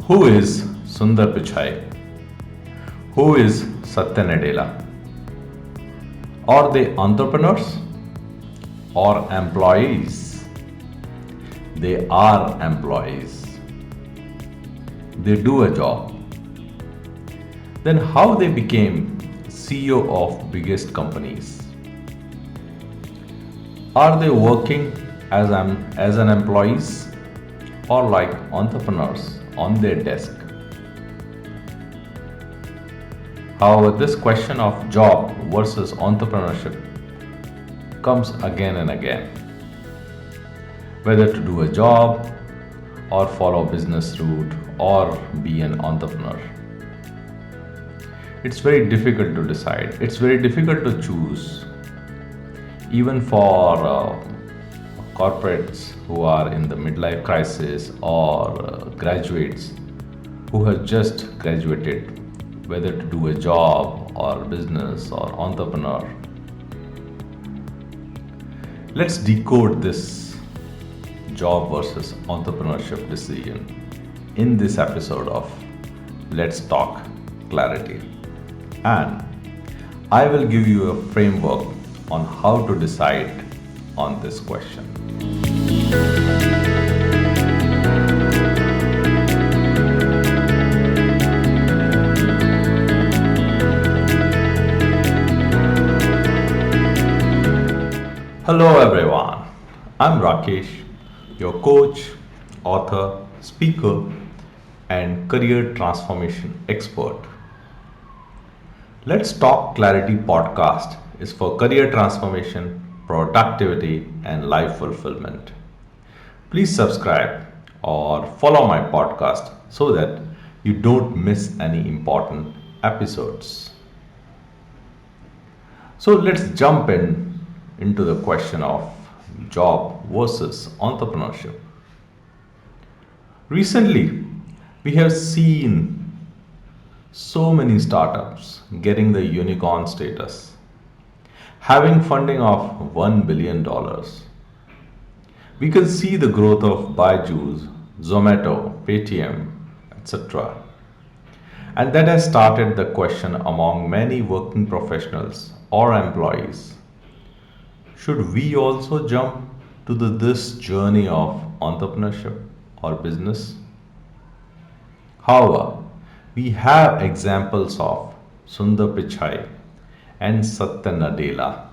Who is Sundar Pichai? Who is Satya Nadella? Are they entrepreneurs or employees? They are employees. They do a job. Then how they became CEO of biggest companies? Are they working as an employees or like entrepreneurs on their desk? However, this question of job versus entrepreneurship comes again and again. Whether to do a job or follow business route or be an entrepreneur. It's very difficult to decide. It's very difficult to choose. Even for corporates who are in the midlife crisis or graduates who have just graduated, whether to do a job or business or entrepreneur. Let's decode this job versus entrepreneurship decision in this episode of Let's Talk Clarity. And I will give you a framework on how to decide on this question. Hello everyone, I'm Rakesh, your coach, author, speaker, and career transformation expert. Let's Talk Clarity podcast is for career transformation, productivity, and life fulfillment. Please subscribe or follow my podcast so that you don't miss any important episodes. So let's jump into the question of job versus entrepreneurship. Recently, we have seen so many startups getting the unicorn status, having funding of $1 billion. We can see the growth of Byju's, Zomato, Paytm, etc. And that has started the question among many working professionals or employees. Should we also jump to this journey of entrepreneurship or business? However, we have examples of Sundar Pichai and Satya Nadella,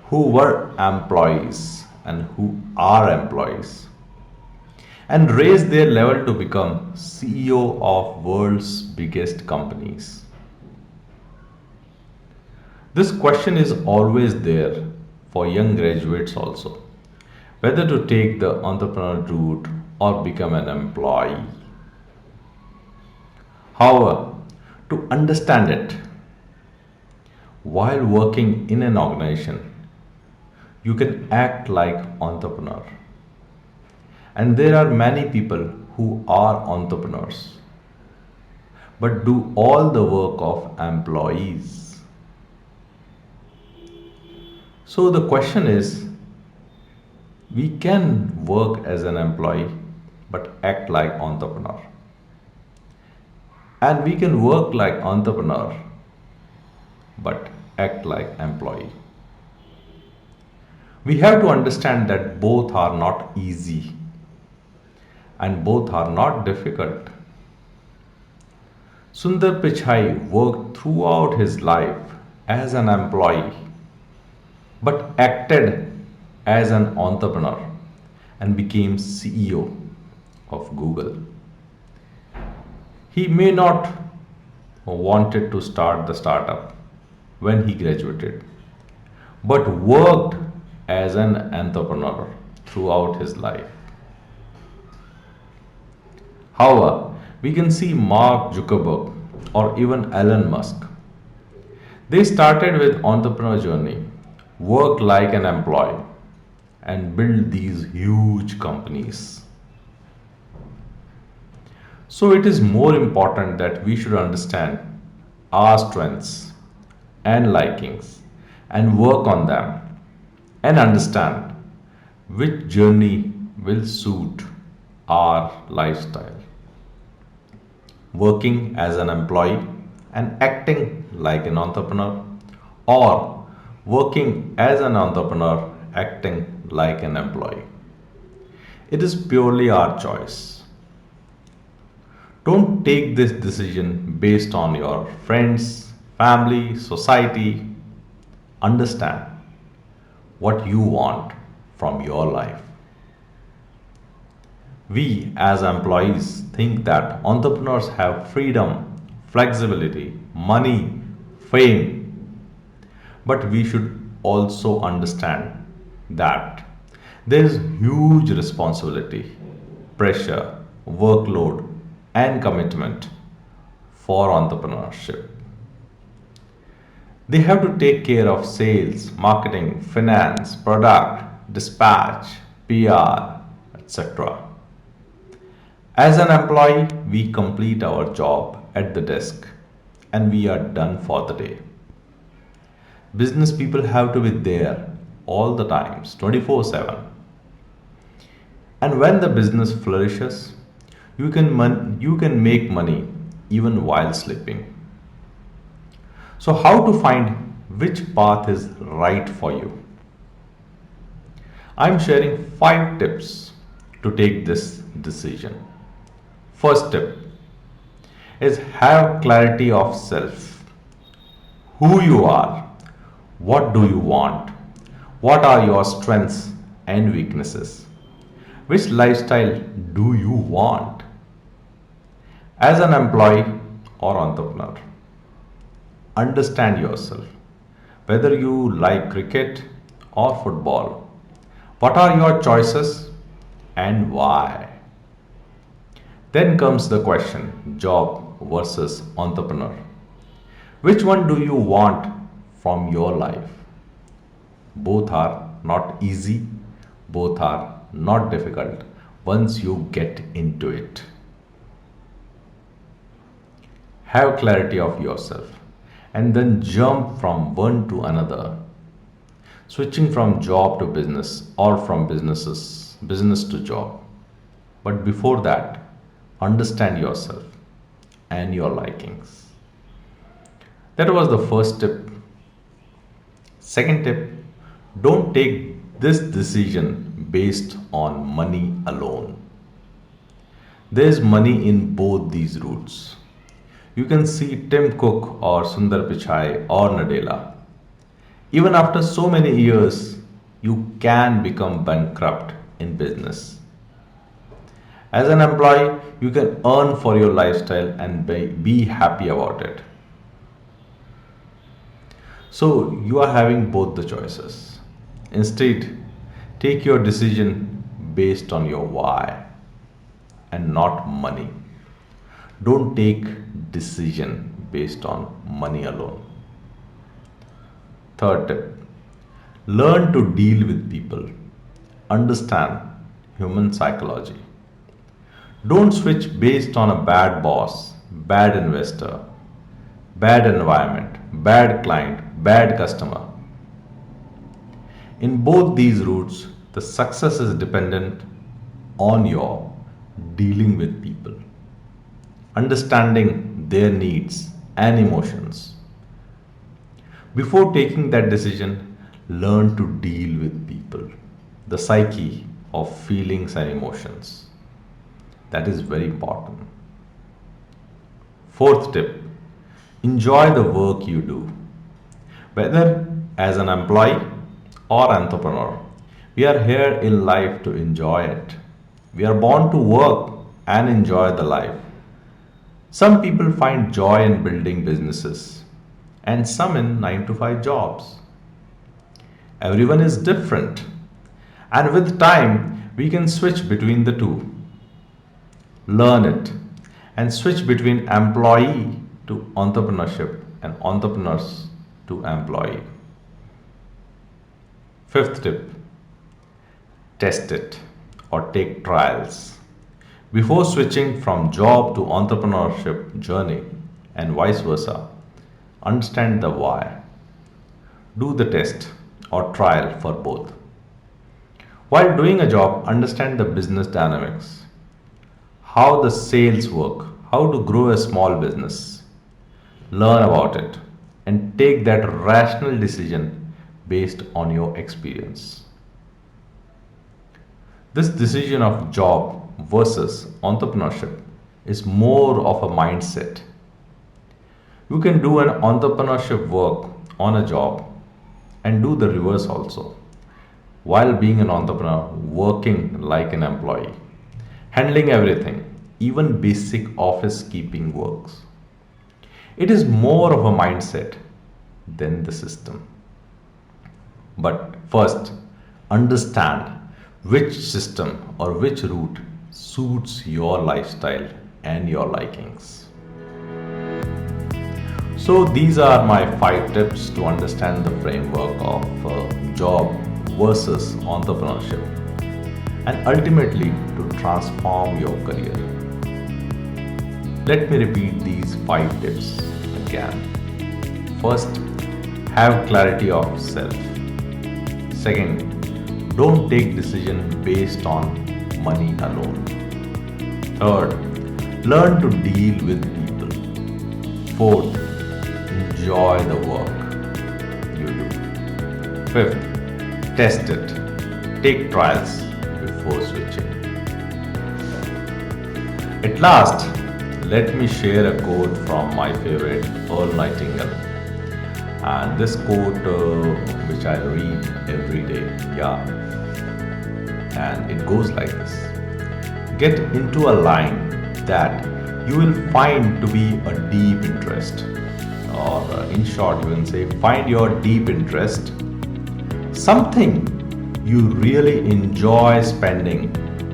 who were employees and who are employees, and raised their level to become CEO of world's biggest companies. This question is always there for young graduates also, whether to take the entrepreneur route or become an employee. However, to understand it, while working in an organization, you can act like entrepreneur. And there are many people who are entrepreneurs, but do all the work of employees. So the question is, we can work as an employee but act like entrepreneur. And we can work like entrepreneur but act like employee. We have to understand that both are not easy and both are not difficult. Sundar Pichai worked throughout his life as an employee but acted as an entrepreneur and became CEO of Google. He may not wanted to start the startup when he graduated, but worked as an entrepreneur throughout his life. However, we can see Mark Zuckerberg or even Elon Musk. They started with entrepreneur journey, worked like an employee, and build these huge companies. So it is more important that we should understand our strengths and likings and work on them and understand which journey will suit our lifestyle. working as an employee and acting like an entrepreneur, or working as an entrepreneur acting like an employee. It is purely our choice. Don't take this decision based on your friends, family, society. Understand what you want from your life. We as employees think that entrepreneurs have freedom, flexibility, money, fame, but we should also understand that there is huge responsibility, pressure, workload, and commitment for entrepreneurship. They have to take care of sales, marketing, finance, product, dispatch, PR, etc. As an employee, we complete our job at the desk and we are done for the day. Business people have to be there all the times, 24/7. And when the business flourishes, you can make money even while sleeping. So, how to find which path is right for you? I'm sharing 5 tips to take this decision. First tip is have clarity of self. Who you are, what do you want, what are your strengths and weaknesses, which lifestyle do you want as an employee or entrepreneur. Understand yourself, whether you like cricket or football. What are your choices and why? Then comes the question job versus entrepreneur. Which one do you want from your life? Both are not easy, both are not difficult once you get into it. Have clarity of yourself and then jump from one to another, switching from job to business or from business to job. But before that, understand yourself and your likings. That was the first tip. Second tip, don't take this decision based on money alone. There is money in both these routes. You can see Tim Cook or Sundar Pichai or Nadella. Even after so many years, you can become bankrupt in business. As an employee, you can earn for your lifestyle and be happy about it. So you are having both the choices. Instead, take your decision based on your why and not money. Don't take decision based on money alone. Third tip, learn to deal with people. Understand human psychology. Don't switch based on a bad boss, bad investor, bad environment, bad client, bad customer. In both these routes, the success is dependent on your dealing with people, understanding their needs and emotions. Before taking that decision, learn to deal with people, the psyche of feelings and emotions. That is very important. Fourth tip, enjoy the work you do. Whether as an employee or entrepreneur, we are here in life to enjoy it. We are born to work and enjoy the life. Some people find joy in building businesses and some in 9 to 5 jobs. Everyone is different, and with time, we can switch between the two. Learn it and switch between employee to entrepreneurship and entrepreneurs to employee. Fifth tip, test it or take trials. Before switching from job to entrepreneurship journey and vice versa, understand the why. Do the test or trial for both. While doing a job, understand the business dynamics, how the sales work, how to grow a small business, learn about it, and take that rational decision based on your experience. This decision of job versus entrepreneurship is more of a mindset. You can do an entrepreneurship work on a job and do the reverse also, while being an entrepreneur, working like an employee, handling everything, even basic office keeping works. It is more of a mindset than the system. But first, understand which system or which route suits your lifestyle and your likings. So, these are my 5 tips to understand the framework of job versus entrepreneurship and ultimately to transform your career. Let me repeat these 5 tips again. First, have clarity of self. Second, don't take decision based on money alone. Third, learn to deal with people. Fourth, enjoy the work you do. Fifth, test it. Take trials before switching. At last, let me share a quote from my favorite Earl Nightingale. And this quote, which I read every day, and it goes like this: get into a line that you will find to be a deep interest, or in short, you can say, find your deep interest, something you really enjoy spending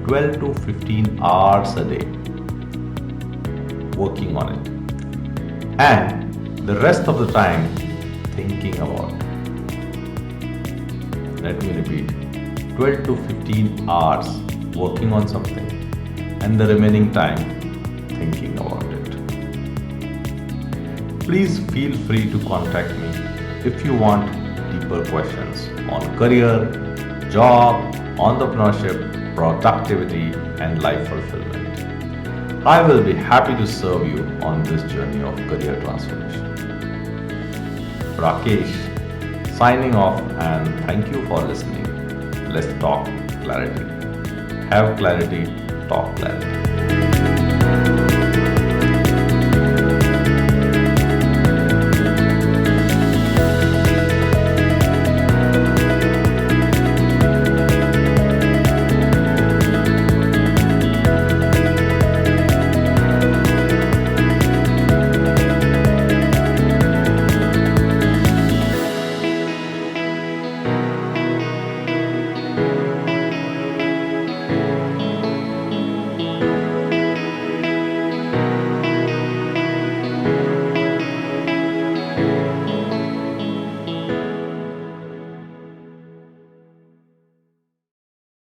12 to 15 hours a day working on it, and the rest of the time thinking about it. Let me repeat: 12 to 15 hours working on something, and the remaining time thinking about it. Please feel free to contact me if you want deeper questions on career, job, entrepreneurship, productivity, and life fulfillment. I will be happy to serve you on this journey of career transformation. Rakesh, signing off, and thank you for listening. Let's talk clarity. Have clarity, talk clarity.